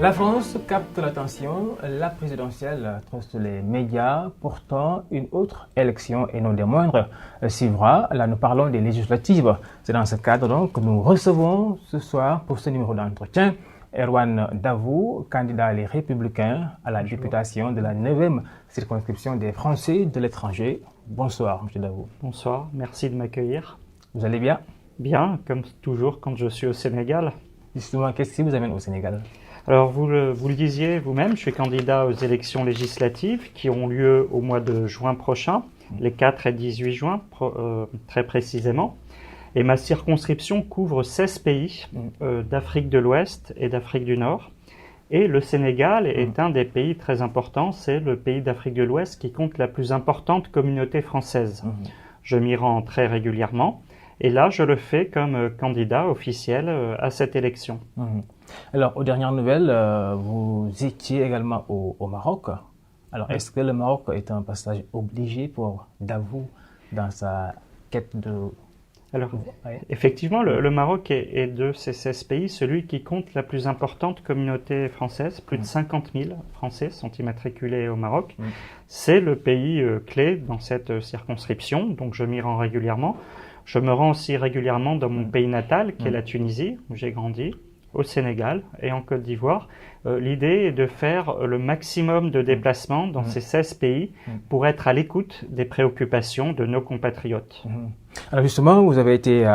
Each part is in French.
La France capte l'attention, la présidentielle trust les médias, pourtant une autre élection et non des moindres suivra. Là nous parlons des législatives. C'est dans ce cadre donc que nous recevons ce soir pour ce numéro d'entretien Erwan Davout, candidat Les Républicains à la députation de la 9e circonscription des Français de l'étranger. Bonsoir M. Davout. Bonsoir, merci de m'accueillir. Vous allez bien? Bien, comme toujours quand je suis au Sénégal. Justement, qu'est-ce qui vous amène au Sénégal? Alors vous le disiez vous-même, je suis candidat aux élections législatives qui ont lieu au mois de juin prochain, les 4 et 18 juin très précisément. Et ma circonscription couvre 16 pays d'Afrique de l'Ouest et d'Afrique du Nord. Et le Sénégal est un des pays très importants, c'est le pays d'Afrique de l'Ouest qui compte la plus importante communauté française. Je m'y rends très régulièrement. Et là, je le fais comme candidat officiel à cette élection. Alors, aux dernières nouvelles, vous étiez également au Maroc. Alors, est-ce que le Maroc est un passage obligé pour Davout dans sa quête de... Alors, effectivement, le Maroc est de ces 16 pays celui qui compte la plus importante communauté française. Plus de 50 000 Français sont immatriculés au Maroc. C'est le pays clé dans cette circonscription, donc je m'y rends régulièrement. Je me rends aussi régulièrement dans mon pays natal, qui est la Tunisie, où j'ai grandi, au Sénégal et en Côte d'Ivoire. L'idée est de faire le maximum de déplacements dans ces 16 pays pour être à l'écoute des préoccupations de nos compatriotes. Alors justement, vous avez été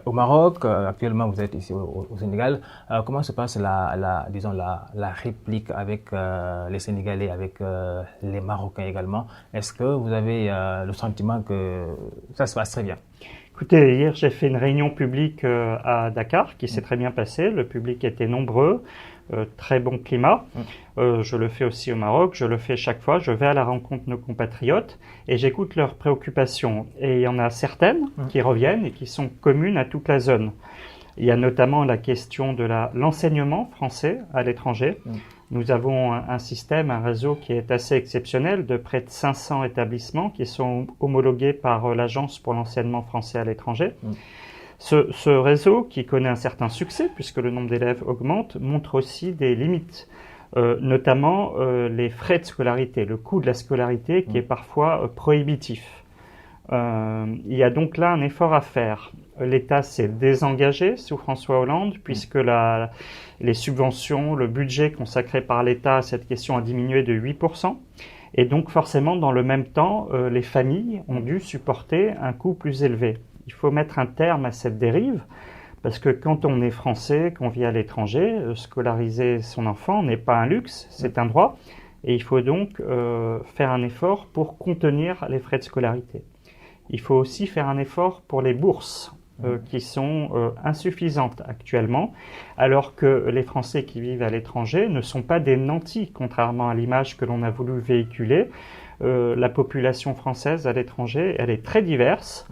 au Maroc, actuellement vous êtes ici au Sénégal. Comment se passe la réplique avec les Sénégalais, avec les Marocains également? Est-ce que vous avez le sentiment que ça se passe très bien? Écoutez, hier j'ai fait une réunion publique à Dakar qui s'est très bien passée. Le public était nombreux, très bon climat. Je le fais aussi au Maroc, je le fais chaque fois. Je vais à la rencontre de nos compatriotes et j'écoute leurs préoccupations. Et il y en a certaines qui reviennent et qui sont communes à toute la zone. Il y a notamment la question de l'enseignement français à l'étranger. Nous avons un système, un réseau qui est assez exceptionnel de près de 500 établissements qui sont homologués par l'Agence pour l'enseignement français à l'étranger. Ce réseau, qui connaît un certain succès puisque le nombre d'élèves augmente, montre aussi des limites, notamment les frais de scolarité, le coût de la scolarité qui est parfois prohibitif. Il y a donc là un effort à faire. L'État s'est désengagé sous François Hollande puisque les subventions, le budget consacré par l'État à cette question a diminué de 8%. Et donc forcément, dans le même temps, les familles ont dû supporter un coût plus élevé. Il faut mettre un terme à cette dérive parce que quand on est français, qu'on vit à l'étranger, scolariser son enfant n'est pas un luxe, c'est un droit. Et il faut donc faire un effort pour contenir les frais de scolarité. Il faut aussi faire un effort pour les bourses qui sont insuffisantes actuellement, alors que les Français qui vivent à l'étranger ne sont pas des nantis, contrairement à l'image que l'on a voulu véhiculer. La population française à l'étranger, elle est très diverse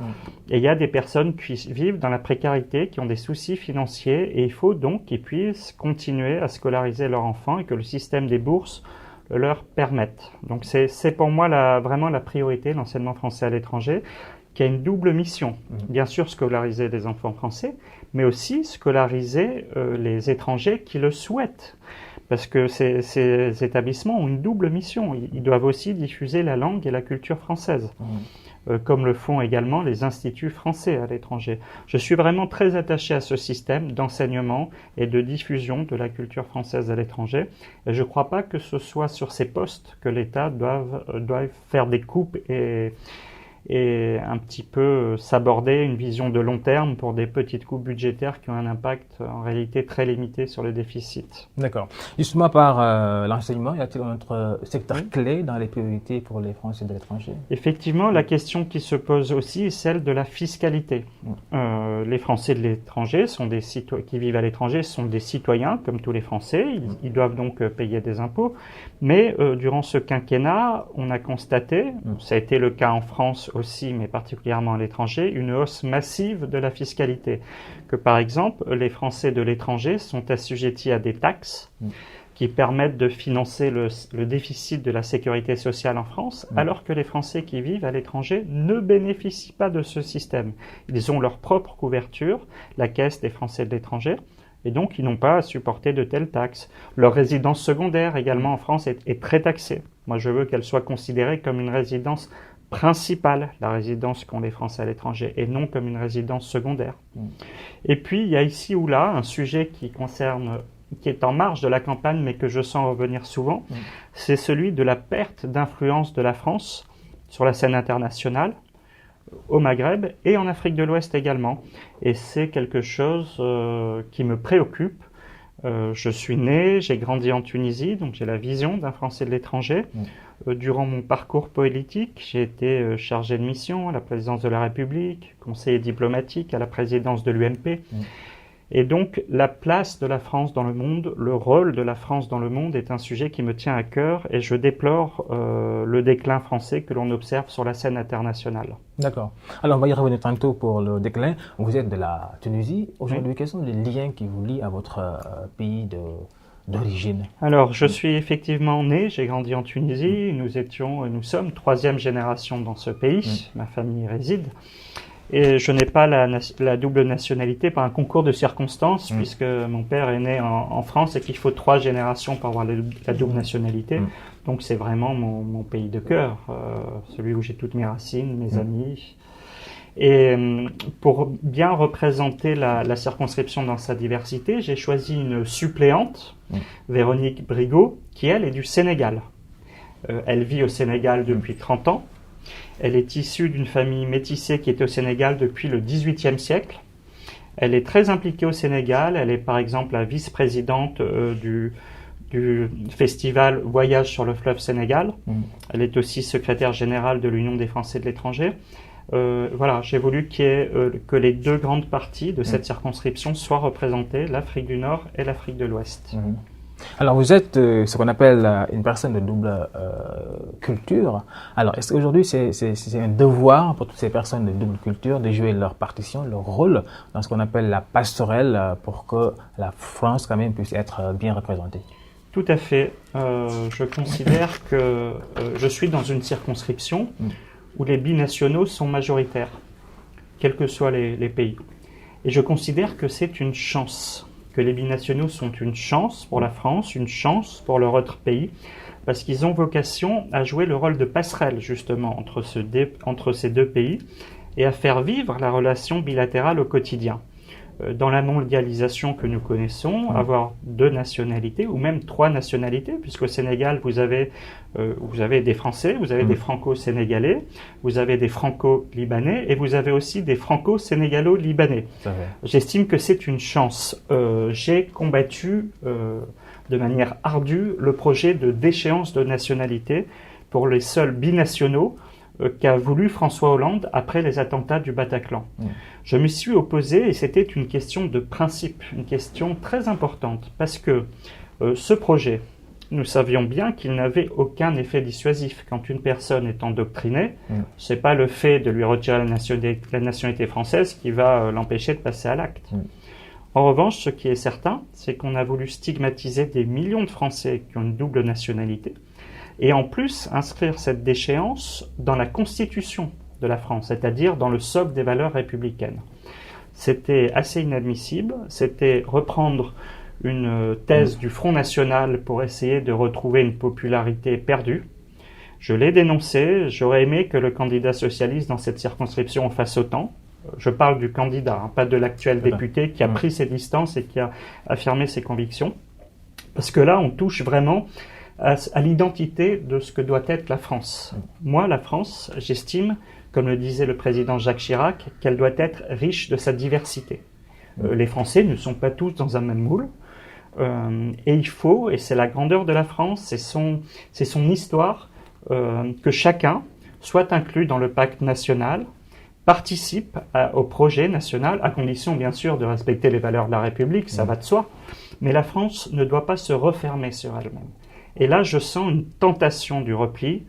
et il y a des personnes qui vivent dans la précarité, qui ont des soucis financiers et il faut donc qu'ils puissent continuer à scolariser leurs enfants et que le système des bourses leur permette. Donc c'est pour moi vraiment la priorité, l'enseignement français à l'étranger, qui a une double mission. Bien sûr, scolariser des enfants français, mais aussi scolariser les étrangers qui le souhaitent. Parce que ces établissements ont une double mission. Ils doivent aussi diffuser la langue et la culture française, comme le font également les instituts français à l'étranger. Je suis vraiment très attaché à ce système d'enseignement et de diffusion de la culture française à l'étranger. Et je ne crois pas que ce soit sur ces postes que l'État doive faire des coupes et un petit peu s'aborder une vision de long terme pour des petites coupes budgétaires qui ont un impact en réalité très limité sur le déficit. D'accord. Justement, par l'enseignement, y a-t-il un autre secteur clé dans les priorités pour les Français de l'étranger? Effectivement, la question qui se pose aussi est celle de la fiscalité. Les Français de l'étranger qui vivent à l'étranger sont des citoyens comme tous les Français. Ils doivent donc payer des impôts. Mais durant ce quinquennat, on a constaté, ça a été le cas en France aussi, mais particulièrement à l'étranger, une hausse massive de la fiscalité. Que par exemple, les Français de l'étranger sont assujettis à des taxes qui permettent de financer le déficit de la sécurité sociale en France, alors que les Français qui vivent à l'étranger ne bénéficient pas de ce système. Ils ont leur propre couverture, la Caisse des Français de l'étranger, et donc ils n'ont pas à supporter de telles taxes. Leur résidence secondaire également en France est très taxée. Moi, je veux qu'elle soit considérée comme une résidence principale, la résidence qu'ont les Français à l'étranger, et non comme une résidence secondaire. Et puis, il y a ici ou là un sujet qui est en marge de la campagne, mais que je sens revenir souvent, c'est celui de la perte d'influence de la France sur la scène internationale, au Maghreb et en Afrique de l'Ouest également. Et c'est quelque chose qui me préoccupe. Je suis né, j'ai grandi en Tunisie, donc j'ai la vision d'un Français de l'étranger. Durant mon parcours politique, j'ai été chargé de mission à la présidence de la République, conseiller diplomatique à la présidence de l'UMP. Et donc, la place de la France dans le monde, le rôle de la France dans le monde est un sujet qui me tient à cœur et je déplore le déclin français que l'on observe sur la scène internationale. D'accord. Alors, on va y revenir tantôt pour le déclin. Vous êtes de la Tunisie. Aujourd'hui, quels sont les liens qui vous lient à votre pays d'origine? Alors, je suis effectivement né, j'ai grandi en Tunisie. Nous sommes troisième génération dans ce pays. Ma famille y réside. Et je n'ai pas la double nationalité par un concours de circonstances, puisque mon père est né en France et qu'il faut 3 générations pour avoir la double nationalité. Donc c'est vraiment mon pays de cœur, celui où j'ai toutes mes racines, mes amis. Et pour bien représenter la circonscription dans sa diversité, j'ai choisi une suppléante, Véronique Brigaud, qui elle est du Sénégal. Elle vit au Sénégal depuis 30 ans. Elle est issue d'une famille métissée qui était au Sénégal depuis le XVIIIe siècle. Elle est très impliquée au Sénégal. Elle est par exemple la vice-présidente du festival Voyage sur le fleuve Sénégal. Elle est aussi secrétaire générale de l'Union des Français de l'étranger. Voilà, j'ai voulu que les 2 grandes parties de cette circonscription soient représentées, l'Afrique du Nord et l'Afrique de l'Ouest. Alors, vous êtes ce qu'on appelle une personne de double culture. Alors, est-ce qu'aujourd'hui, c'est un devoir pour toutes ces personnes de double culture de jouer leur partition, leur rôle dans ce qu'on appelle la passerelle pour que la France, quand même, puisse être bien représentée? Tout à fait. Je considère que je suis dans une circonscription où les binationaux sont majoritaires, quels que soient les pays. Et je considère que c'est une chance. Que les binationaux sont une chance pour la France, une chance pour leur autre pays, parce qu'ils ont vocation à jouer le rôle de passerelle justement entre ces 2 pays et à faire vivre la relation bilatérale au quotidien. Dans la mondialisation que nous connaissons, avoir 2 nationalités ou même 3 nationalités, puisqu'au Sénégal vous avez des Français, vous avez des Franco-Sénégalais, vous avez des Franco-Libanais et vous avez aussi des Franco-Sénégalo-Libanais. J'estime que c'est une chance. J'ai combattu de manière ardue le projet de déchéance de nationalité pour les seuls binationaux qu'a voulu François Hollande après les attentats du Bataclan. Je m'y suis opposé et c'était une question de principe, une question très importante, parce que ce projet, nous savions bien qu'il n'avait aucun effet dissuasif. Quand une personne est endoctrinée, c'est pas le fait de lui retirer la nationalité française qui va l'empêcher de passer à l'acte. En revanche, ce qui est certain, c'est qu'on a voulu stigmatiser des millions de Français qui ont une double nationalité, et en plus inscrire cette déchéance dans la Constitution de la France, c'est-à-dire dans le socle des valeurs républicaines. C'était assez inadmissible, c'était reprendre une thèse du Front National pour essayer de retrouver une popularité perdue. Je l'ai dénoncé, j'aurais aimé que le candidat socialiste dans cette circonscription en fasse autant. Je parle du candidat, pas de l'actuel député qui a pris ses distances et qui a affirmé ses convictions. Parce que là, on touche vraiment à l'identité de ce que doit être la France. Moi, la France, j'estime, comme le disait le président Jacques Chirac, qu'elle doit être riche de sa diversité. Les Français ne sont pas tous dans un même moule. Et il faut, et c'est la grandeur de la France, c'est son histoire, que chacun soit inclus dans le pacte national, participe au projet national, à condition bien sûr de respecter les valeurs de la République, ça va de soi, mais la France ne doit pas se refermer sur elle-même. Et là, je sens une tentation du repli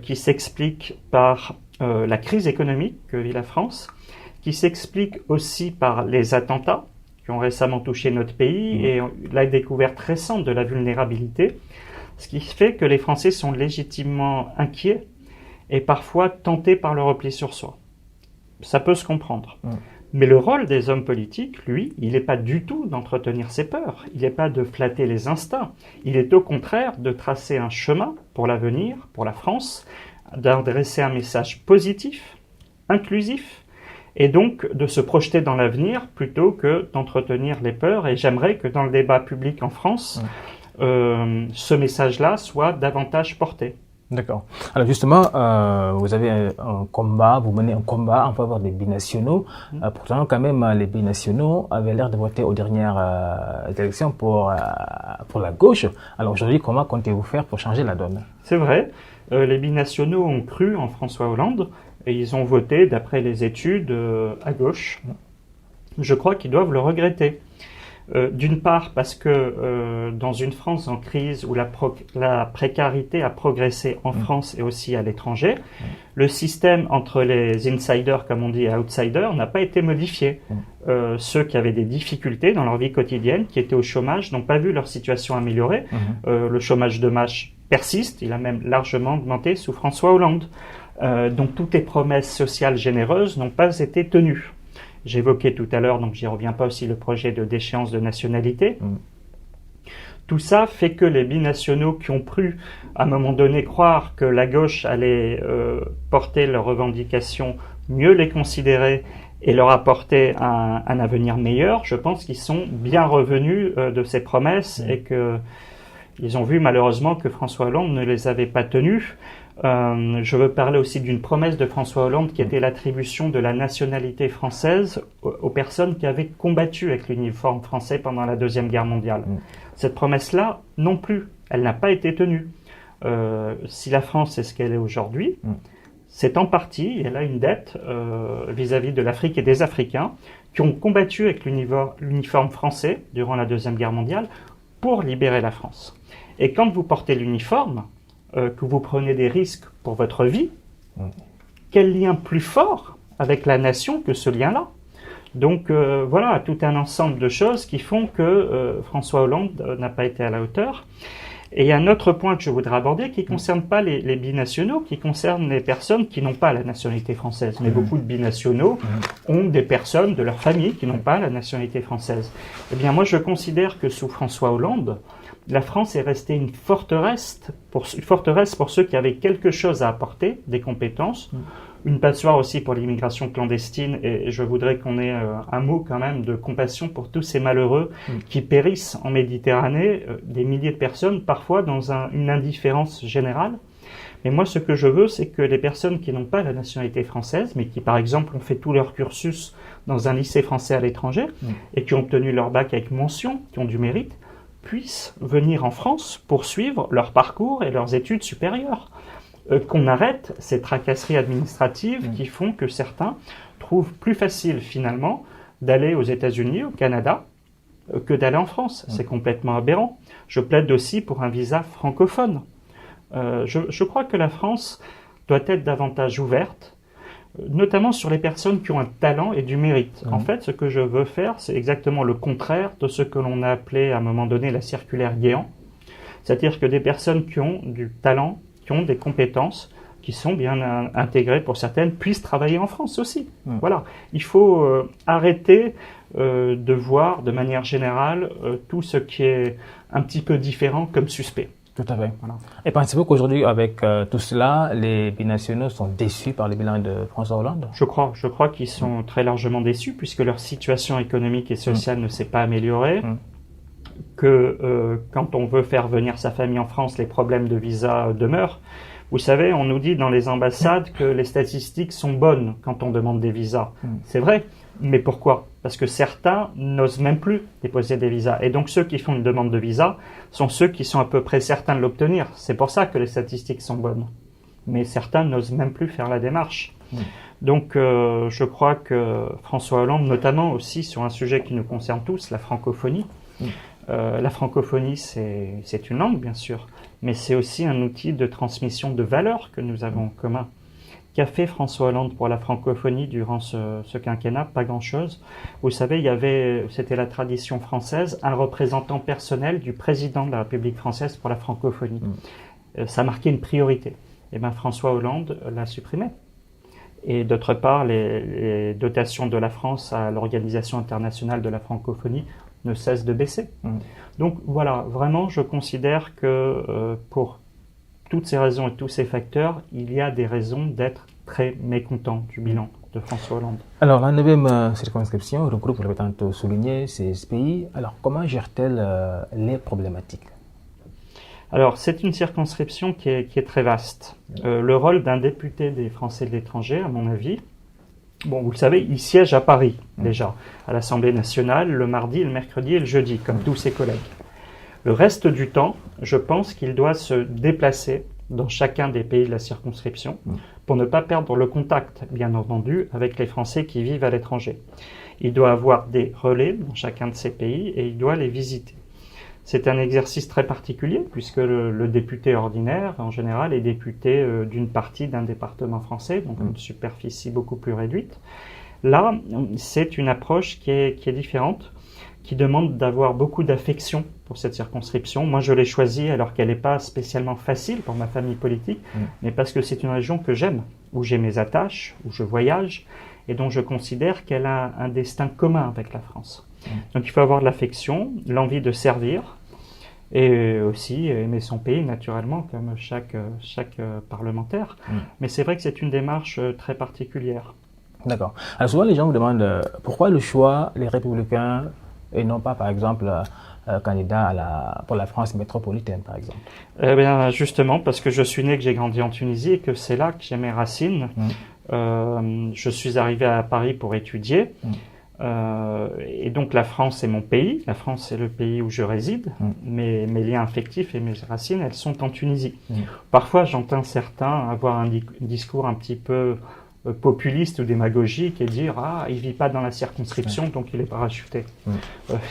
qui s'explique par la crise économique que vit la France, qui s'explique aussi par les attentats qui ont récemment touché notre pays et la découverte récente de la vulnérabilité, ce qui fait que les Français sont légitimement inquiets et parfois tentés par le repli sur soi. Ça peut se comprendre. Mais le rôle des hommes politiques, lui, il n'est pas du tout d'entretenir ses peurs, il n'est pas de flatter les instincts, il est au contraire de tracer un chemin pour l'avenir, pour la France, d'adresser un message positif, inclusif, et donc de se projeter dans l'avenir plutôt que d'entretenir les peurs. Et j'aimerais que dans le débat public en France, ce message-là soit davantage porté. D'accord. Alors justement, vous avez un combat, vous menez un combat en faveur des binationaux. Pourtant, quand même, les binationaux avaient l'air de voter aux dernières élections pour la gauche. Alors aujourd'hui, comment comptez-vous faire pour changer la donne? C'est vrai, les binationaux ont cru en François Hollande et ils ont voté, d'après les études, à gauche. Je crois qu'ils doivent le regretter. D'une part parce que dans une France en crise où la précarité a progressé en France et aussi à l'étranger, le système entre les insiders, comme on dit, et outsiders n'a pas été modifié. Ceux qui avaient des difficultés dans leur vie quotidienne, qui étaient au chômage, n'ont pas vu leur situation améliorée. Le chômage de masse persiste, il a même largement augmenté sous François Hollande. Donc toutes les promesses sociales généreuses n'ont pas été tenues. J'évoquais tout à l'heure, donc j'y reviens pas aussi, le projet de déchéance de nationalité. Tout ça fait que les binationaux qui ont pu, à un moment donné, croire que la gauche allait porter leurs revendications, mieux les considérer et leur apporter un avenir meilleur, je pense qu'ils sont bien revenus de ces promesses et qu'ils ont vu malheureusement que François Hollande ne les avait pas tenues. Je veux parler aussi d'une promesse de François Hollande qui était l'attribution de la nationalité française aux personnes qui avaient combattu avec l'uniforme français pendant la Deuxième Guerre mondiale. Cette promesse-là, non plus, elle n'a pas été tenue. Si la France est ce qu'elle est aujourd'hui, c'est en partie, elle a une dette vis-à-vis de l'Afrique et des Africains qui ont combattu avec l'uniforme français durant la Deuxième Guerre mondiale pour libérer la France. Et quand vous portez l'uniforme, que vous prenez des risques pour votre vie, quel lien plus fort avec la nation que ce lien-là? Donc voilà, tout un ensemble de choses qui font que François Hollande n'a pas été à la hauteur. Et il y a un autre point que je voudrais aborder qui ne concerne pas les binationaux, qui concerne les personnes qui n'ont pas la nationalité française. Mais beaucoup de binationaux ont des personnes de leur famille qui n'ont pas la nationalité française. Eh bien moi je considère que sous François Hollande, la France est restée une forteresse pour ceux qui avaient quelque chose à apporter, des compétences, une passoire aussi pour l'immigration clandestine, et je voudrais qu'on ait un mot quand même de compassion pour tous ces malheureux qui périssent en Méditerranée, des milliers de personnes, parfois dans une indifférence générale. Mais moi, ce que je veux, c'est que les personnes qui n'ont pas la nationalité française, mais qui, par exemple, ont fait tout leur cursus dans un lycée français à l'étranger, et qui ont obtenu leur bac avec mention, qui ont du mérite, puissent venir en France poursuivre leur parcours et leurs études supérieures. Qu'on arrête ces tracasseries administratives qui font que certains trouvent plus facile finalement d'aller aux États-Unis, au Canada, que d'aller en France. C'est complètement aberrant. Je plaide aussi pour un visa francophone. Je crois que la France doit être davantage ouverte, notamment sur les personnes qui ont un talent et du mérite. En fait, ce que je veux faire, c'est exactement le contraire de ce que l'on a appelé à un moment donné la circulaire Guéant. C'est-à-dire que des personnes qui ont du talent, qui ont des compétences, qui sont bien intégrées pour certaines, puissent travailler en France aussi. Voilà. Il faut arrêter de voir de manière générale tout ce qui est un petit peu différent comme suspect. Tout à fait. Voilà. Et pensez-vous qu'aujourd'hui, avec tout cela, les binationaux sont déçus par le bilan de François Hollande? Je crois qu'ils sont très largement déçus puisque leur situation économique et sociale ne s'est pas améliorée. Que quand on veut faire venir sa famille en France, les problèmes de visa demeurent. Vous savez, on nous dit dans les ambassades que les statistiques sont bonnes quand on demande des visas. C'est vrai, mais pourquoi? Parce que certains n'osent même plus déposer des visas. Et donc ceux qui font une demande de visa sont ceux qui sont à peu près certains de l'obtenir. C'est pour ça que les statistiques sont bonnes. Mais certains n'osent même plus faire la démarche. Donc je crois que François Hollande, notamment aussi sur un sujet qui nous concerne tous, la francophonie, la francophonie, c'est une langue, bien sûr, mais c'est aussi un outil de transmission de valeurs que nous avons en commun. Qu'a fait François Hollande pour la francophonie durant ce quinquennat? Pas grand-chose. Vous savez, c'était la tradition française, un représentant personnel du président de la République française pour la francophonie. Ça marquait une priorité. Et bien François Hollande l'a supprimé. et d'autre part, les dotations de la France à l'Organisation internationale de la francophonie ne cessent de baisser. Donc voilà, vraiment, je considère que pour toutes ces raisons et tous ces facteurs, il y a des raisons d'être très mécontent du bilan de François Hollande. Alors, la 9e circonscription regroupe, vous l'avez tantôt souligné, 16 pays. Alors, comment gère-t-elle les problématiques? Alors, c'est une circonscription qui est très vaste. Le rôle d'un député des Français de l'étranger, à mon avis, bon, vous le savez, il siège à Paris, déjà, à l'Assemblée nationale, le mardi, le mercredi et le jeudi, comme tous ses collègues. Le reste du temps, je pense qu'il doit se déplacer dans chacun des pays de la circonscription pour ne pas perdre le contact, bien entendu, avec les Français qui vivent à l'étranger. Il doit avoir des relais dans chacun de ces pays et il doit les visiter. C'est un exercice très particulier puisque le député ordinaire, en général, est député d'une partie d'un département français, donc une superficie beaucoup plus réduite. Là, c'est une approche qui est différente, qui demande d'avoir beaucoup d'affection pour cette circonscription. Moi, je l'ai choisie alors qu'elle n'est pas spécialement facile pour ma famille politique, mais parce que c'est une région que j'aime, où j'ai mes attaches, où je voyage, et dont je considère qu'elle a un destin commun avec la France. Donc il faut avoir de l'affection, l'envie de servir, et aussi aimer son pays, naturellement, comme chaque parlementaire. Mais c'est vrai que c'est une démarche très particulière. D'accord. Alors souvent, les gens me demandent pourquoi le choix, les Républicains, et non pas, par exemple, candidat pour la France métropolitaine, par exemple? Eh bien, justement, parce que je suis né, que j'ai grandi en Tunisie, et que c'est là que j'ai mes racines. Je suis arrivé à Paris pour étudier. Et donc la France est mon pays, la France est le pays où je réside, mes liens affectifs et mes racines, elles sont en Tunisie. Parfois j'entends certains avoir un discours un petit peu populiste ou démagogique et dire « Ah, il vit pas dans la circonscription, donc il est parachuté ».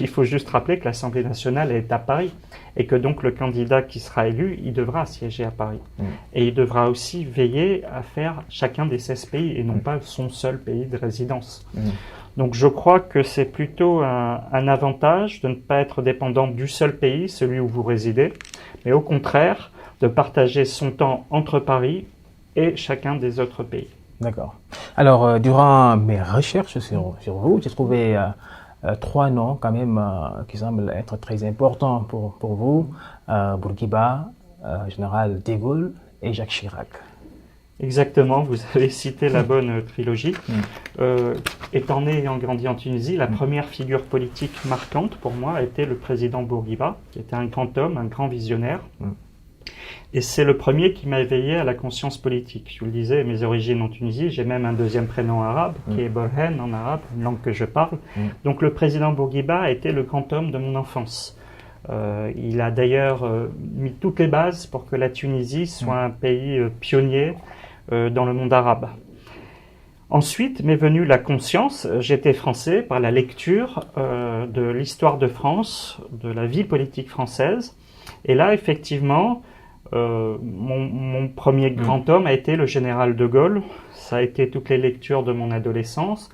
Il faut juste rappeler que l'Assemblée nationale est à Paris et que donc le candidat qui sera élu, il devra siéger à Paris. Et il devra aussi veiller à faire chacun des 16 pays et non pas son seul pays de résidence. Donc je crois que c'est plutôt un avantage de ne pas être dépendant du seul pays, celui où vous résidez, mais au contraire de partager son temps entre Paris et chacun des autres pays. D'accord. Alors, durant mes recherches sur vous, j'ai trouvé 3 noms quand même qui semblent être très importants pour vous. Bourguiba, général de Gaulle et Jacques Chirac. Exactement, vous avez cité la bonne trilogie. Étant né et ayant grandi en Tunisie, la première figure politique marquante pour moi était le président Bourguiba, qui était un grand homme, un grand visionnaire. Et c'est le premier qui m'a éveillé à la conscience politique. Je vous le disais, mes origines en Tunisie, j'ai même un deuxième prénom arabe, qui est Borhen en arabe, une langue que je parle. Donc le président Bourguiba a été le grand homme de mon enfance. Il a d'ailleurs mis toutes les bases pour que la Tunisie soit un pays pionnier dans le monde arabe. Ensuite m'est venue la conscience, j'étais français, par la lecture de l'histoire de France, de la vie politique française. Et là, effectivement, mon premier grand homme a été le général de Gaulle. Ça a été toutes les lectures de mon adolescence.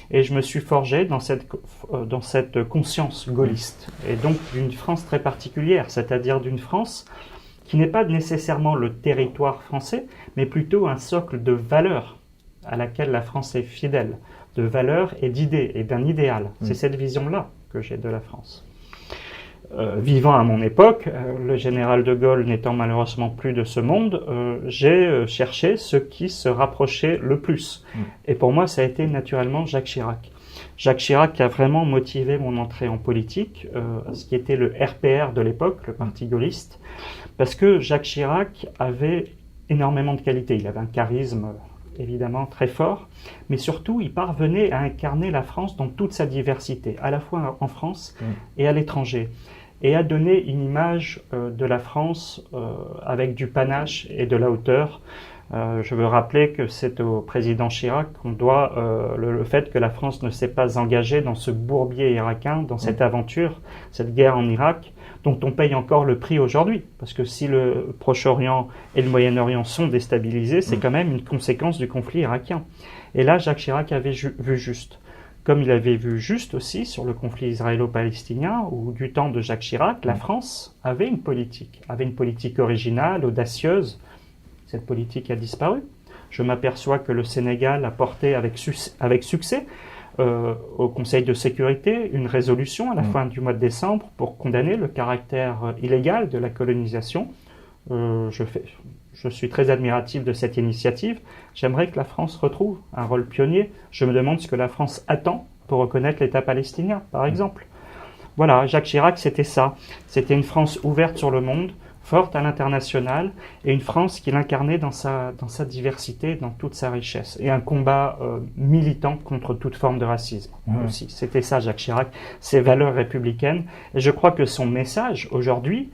Et je me suis forgé dans cette conscience gaulliste. Et donc d'une France très particulière, c'est-à-dire d'une France qui n'est pas nécessairement le territoire français, mais plutôt un socle de valeurs à laquelle la France est fidèle, de valeurs et d'idées, et d'un idéal. C'est cette vision-là que j'ai de la France. Vivant à mon époque, le général de Gaulle n'étant malheureusement plus de ce monde, j'ai cherché ce qui se rapprochait le plus. Et pour moi, ça a été naturellement Jacques Chirac. Jacques Chirac a vraiment motivé mon entrée en politique, ce qui était le RPR de l'époque, le parti gaulliste, parce que Jacques Chirac avait énormément de qualités. Il avait un charisme évidemment très fort, mais surtout il parvenait à incarner la France dans toute sa diversité, à la fois en France et à l'étranger, et à donner une image de la France avec du panache et de la hauteur. Je veux rappeler que c'est au président Chirac qu'on doit le fait que la France ne s'est pas engagée dans ce bourbier irakien, dans cette aventure, cette guerre en Irak, dont on paye encore le prix aujourd'hui. Parce que si le Proche-Orient et le Moyen-Orient sont déstabilisés, c'est quand même une conséquence du conflit irakien. Et là, Jacques Chirac avait vu juste. Comme il avait vu juste aussi sur le conflit israélo-palestinien, où du temps de Jacques Chirac, la France avait une politique originale, audacieuse. Cette politique a disparu. Je m'aperçois que le Sénégal a porté avec succès au Conseil de sécurité une résolution à la fin du mois de décembre pour condamner le caractère illégal de la colonisation. Je suis très admiratif de cette initiative. J'aimerais que la France retrouve un rôle pionnier. Je me demande ce que la France attend pour reconnaître l'État palestinien, par exemple. Voilà, Jacques Chirac, c'était ça. C'était une France ouverte sur le monde, forte à l'international, et une France qu'il incarnait dans sa diversité, dans toute sa richesse. Et un combat militant contre toute forme de racisme aussi. C'était ça, Jacques Chirac, ses valeurs républicaines. Et je crois que son message, aujourd'hui,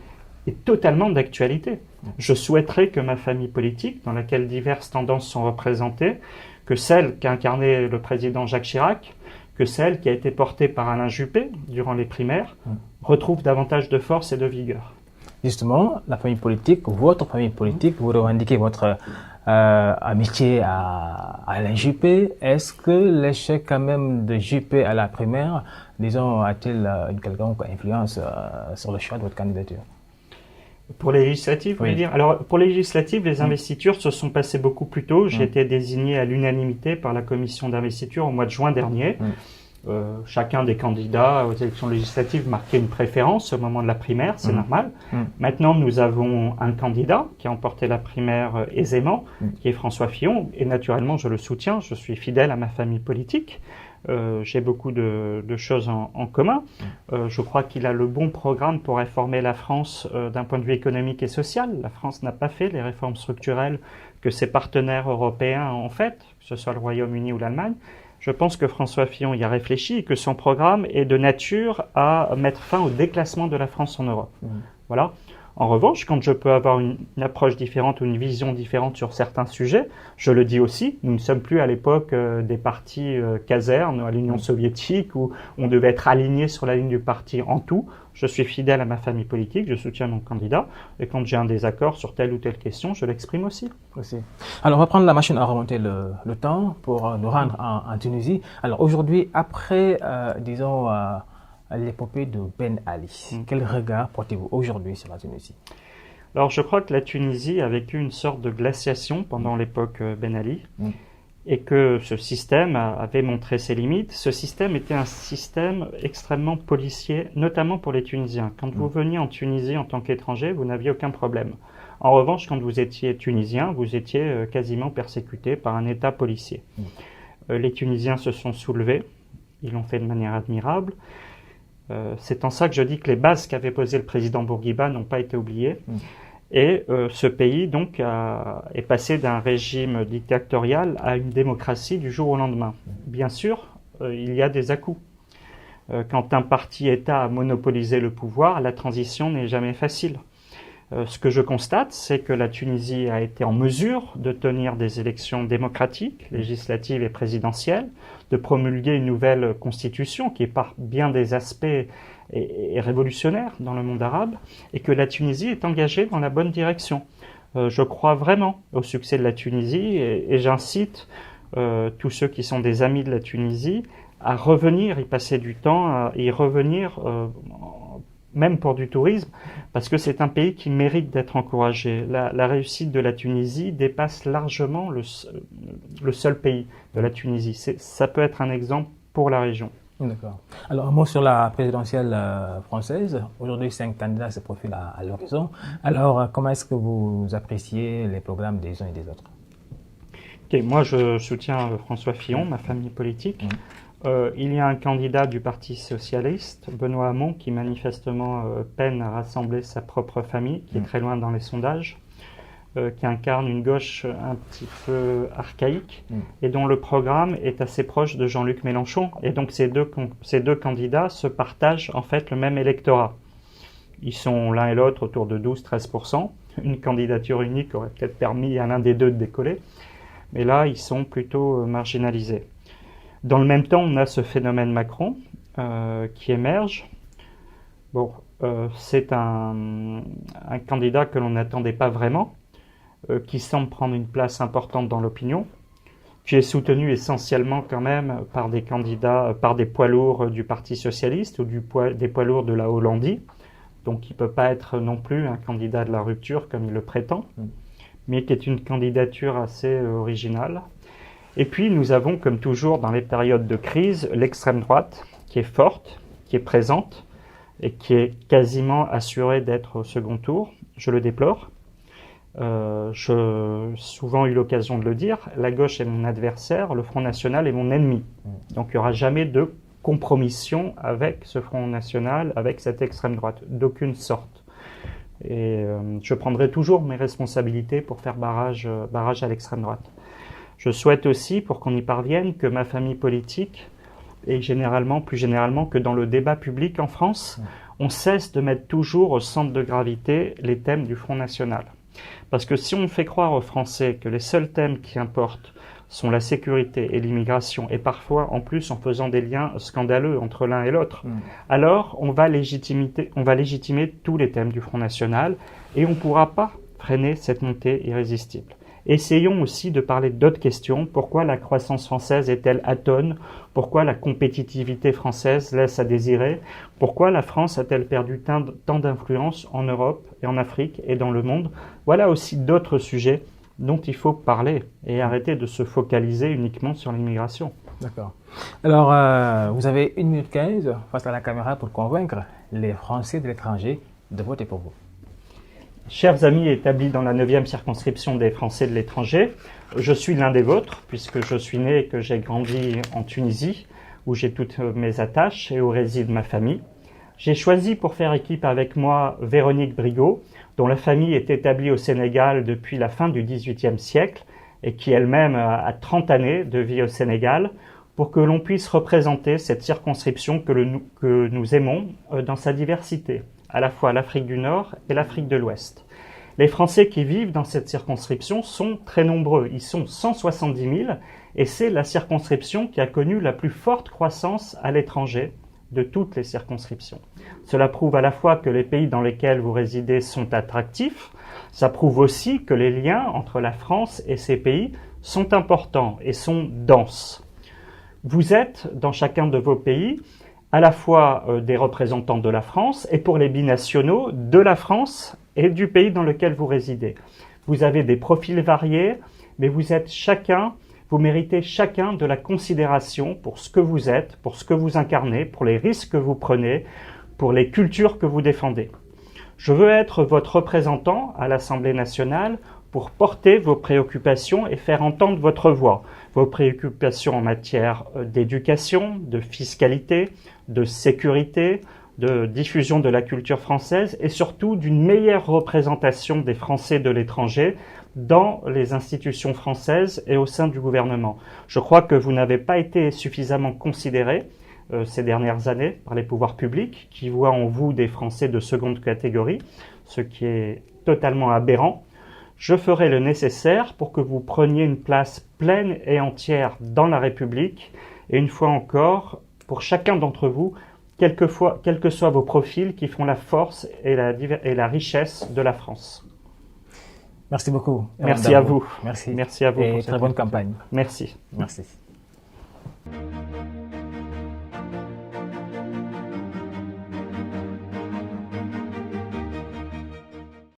est totalement d'actualité. Je souhaiterais que ma famille politique, dans laquelle diverses tendances sont représentées, que celle qu'a incarnée le président Jacques Chirac, que celle qui a été portée par Alain Juppé durant les primaires, retrouve davantage de force et de vigueur. Justement, la famille politique, votre famille politique, vous revendiquez votre amitié à Alain Juppé. Est-ce que l'échec quand même de Juppé à la primaire, disons, a-t-il une quelconque influence sur le choix de votre candidature? Pour les législatives, vous voulez dire? Alors, pour les législatives, les investitures se sont passées beaucoup plus tôt. J'ai été désigné à l'unanimité par la commission d'investiture au mois de juin dernier. Chacun des candidats aux élections législatives marquait une préférence au moment de la primaire, c'est normal. Maintenant, nous avons un candidat qui a emporté la primaire aisément, qui est François Fillon, et naturellement, je le soutiens, je suis fidèle à ma famille politique. J'ai beaucoup de choses en commun. Je crois qu'il a le bon programme pour réformer la France d'un point de vue économique et social. La France n'a pas fait les réformes structurelles que ses partenaires européens ont faites, que ce soit le Royaume-Uni ou l'Allemagne. Je pense que François Fillon y a réfléchi et que son programme est de nature à mettre fin au déclassement de la France en Europe. Voilà. En revanche, quand je peux avoir une approche différente ou une vision différente sur certains sujets, je le dis aussi, nous ne sommes plus à l'époque des partis casernes à l'Union soviétique où on devait être aligné sur la ligne du parti en tout. Je suis fidèle à ma famille politique, je soutiens mon candidat, et quand j'ai un désaccord sur telle ou telle question, je l'exprime aussi. Alors, on va prendre la machine à remonter le temps pour nous rendre en Tunisie. Alors, aujourd'hui, après, disons, l'épopée de Ben Ali, quel regard portez-vous aujourd'hui sur la Tunisie? Alors, je crois que la Tunisie a vécu une sorte de glaciation pendant l'époque Ben Ali. Et que ce système avait montré ses limites. Ce système était un système extrêmement policier, notamment pour les Tunisiens. Quand vous veniez en Tunisie en tant qu'étranger, vous n'aviez aucun problème. En revanche, quand vous étiez tunisien, vous étiez quasiment persécuté par un État policier. Les Tunisiens se sont soulevés, ils l'ont fait de manière admirable. C'est en ça que je dis que les bases qu'avait posées le président Bourguiba n'ont pas été oubliées. Et ce pays donc est passé d'un régime dictatorial à une démocratie du jour au lendemain. Bien sûr, il y a des à-coups. Quand un parti-État a monopolisé le pouvoir, la transition n'est jamais facile. Ce que je constate, c'est que la Tunisie a été en mesure de tenir des élections démocratiques, législatives et présidentielles, de promulguer une nouvelle constitution qui est par bien des aspects est révolutionnaire dans le monde arabe, et que la Tunisie est engagée dans la bonne direction. Je crois vraiment au succès de la Tunisie et j'incite tous ceux qui sont des amis de la Tunisie à revenir, y passer du temps, à y revenir même pour du tourisme, parce que c'est un pays qui mérite d'être encouragé. La réussite de la Tunisie dépasse largement le seul pays de la Tunisie. Ça peut être un exemple pour la région. D'accord. Alors, un mot sur la présidentielle française. Aujourd'hui, 5 candidats se profilent à l'horizon. Alors, comment est-ce que vous appréciez les programmes des uns et des autres? Moi, je soutiens François Fillon, ma famille politique. Il y a un candidat du Parti socialiste, Benoît Hamon, qui manifestement peine à rassembler sa propre famille, qui est très loin dans les sondages, qui incarne une gauche un petit peu archaïque et dont le programme est assez proche de Jean-Luc Mélenchon. Et donc ces deux candidats se partagent en fait le même électorat. Ils sont l'un et l'autre autour de 12-13%. Une candidature unique aurait peut-être permis à l'un des deux de décoller. Mais là, ils sont plutôt marginalisés. Dans le même temps, on a ce phénomène Macron qui émerge. Bon, c'est un candidat que l'on n'attendait pas vraiment, qui semble prendre une place importante dans l'opinion, qui est soutenu essentiellement quand même par des candidats, par des poids lourds du Parti socialiste ou des poids lourds de la Hollandie. Donc il ne peut pas être non plus un candidat de la rupture comme il le prétend. mais qui est une candidature assez originale. Et puis nous avons, comme toujours dans les périodes de crise, l'extrême droite qui est forte, qui est présente et qui est quasiment assurée d'être au second tour. Je le déplore. J'ai souvent eu l'occasion de le dire, la gauche est mon adversaire, le Front National est mon ennemi. Donc il n'y aura jamais de compromission avec ce Front National, avec cette extrême droite, d'aucune sorte. Et je prendrai toujours mes responsabilités pour faire barrage à l'extrême droite. Je souhaite aussi, pour qu'on y parvienne, que ma famille politique, et plus généralement que dans le débat public en France, on cesse de mettre toujours au centre de gravité les thèmes du Front National. Parce que si on fait croire aux Français que les seuls thèmes qui importent sont la sécurité et l'immigration, et parfois en plus en faisant des liens scandaleux entre l'un et l'autre, alors on va légitimer tous les thèmes du Front National et on ne pourra pas freiner cette montée irrésistible. Essayons aussi de parler d'autres questions. Pourquoi la croissance française est-elle atone? Pourquoi la compétitivité française laisse à désirer? Pourquoi la France a-t-elle perdu tant d'influence en Europe et en Afrique et dans le monde? Voilà aussi d'autres sujets dont il faut parler et arrêter de se focaliser uniquement sur l'immigration. D'accord. Alors, vous avez 1 minute 15 face à la caméra pour convaincre les Français de l'étranger de voter pour vous. Chers amis établis dans la 9e circonscription des Français de l'étranger, je suis l'un des vôtres puisque je suis né et que j'ai grandi en Tunisie où j'ai toutes mes attaches et où réside ma famille. J'ai choisi pour faire équipe avec moi Véronique Brigaud, dont la famille est établie au Sénégal depuis la fin du XVIIIe siècle et qui elle-même a 30 années de vie au Sénégal, pour que l'on puisse représenter cette circonscription que nous aimons dans sa diversité, à la fois l'Afrique du Nord et l'Afrique de l'Ouest. Les Français qui vivent dans cette circonscription sont très nombreux, ils sont 170 000 et c'est la circonscription qui a connu la plus forte croissance à l'étranger de toutes les circonscriptions. Cela prouve à la fois que les pays dans lesquels vous résidez sont attractifs, ça prouve aussi que les liens entre la France et ces pays sont importants et sont denses. Vous êtes, dans chacun de vos pays, à la fois des représentants de la France et pour les binationaux de la France et du pays dans lequel vous résidez. Vous avez des profils variés, mais vous méritez chacun de la considération pour ce que vous êtes, pour ce que vous incarnez, pour les risques que vous prenez, pour les cultures que vous défendez. Je veux être votre représentant à l'Assemblée nationale pour porter vos préoccupations et faire entendre votre voix. Vos préoccupations en matière d'éducation, de fiscalité, de sécurité, de diffusion de la culture française et surtout d'une meilleure représentation des Français de l'étranger dans les institutions françaises et au sein du gouvernement. Je crois que vous n'avez pas été suffisamment considérés ces dernières années par les pouvoirs publics qui voient en vous des Français de seconde catégorie, ce qui est totalement aberrant. Je ferai le nécessaire pour que vous preniez une place pleine et entière dans la République et une fois encore, pour chacun d'entre vous, quels que soient vos profils qui font la force et la richesse de la France. Merci beaucoup. Merci à vous. Merci. Merci à vous. Et très bonne campagne. Merci. Merci.